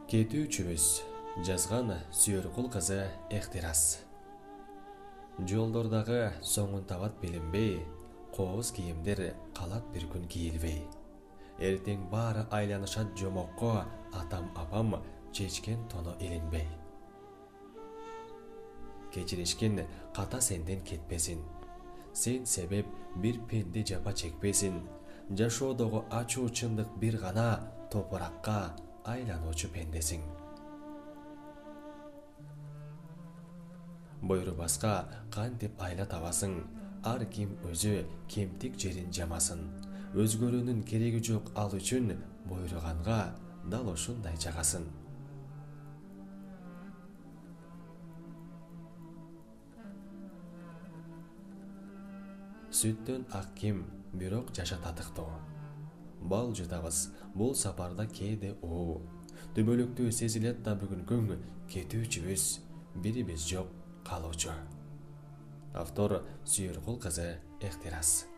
Кетүүчүбүз жазган Сүйөркул кызы Эхтирас. Жолдордагы соңун табат билинбей, кооз кийимдер калат бир күн кийилбей. Эртең баары айланышат жомокко, атам-апам чечкен тоно илинбей. Кечиришкин ката сенден кетпесин. Сен себеп бир пенде жапа чекпесин. Жашоодогу ачуу чындык бир гана, топуракка айлануучу пендесиң. Бойрубаска кантип айла табасың, ар ким өзү кемтик жерин жамасын. Өзгөрүүнүн кереги жок ал үчүн, бойруганга дал ушундай жагасын. Сүттөн ак ким, бирок жаша татыктуу. Бал жутабыз, бул сапарда кээде уу. Түбөлүктүү сезилет да бүгүнкүң, кетүүчүбүз, бирибиз жок калуучу. Автор Сүйөркул кызы Эхтирас.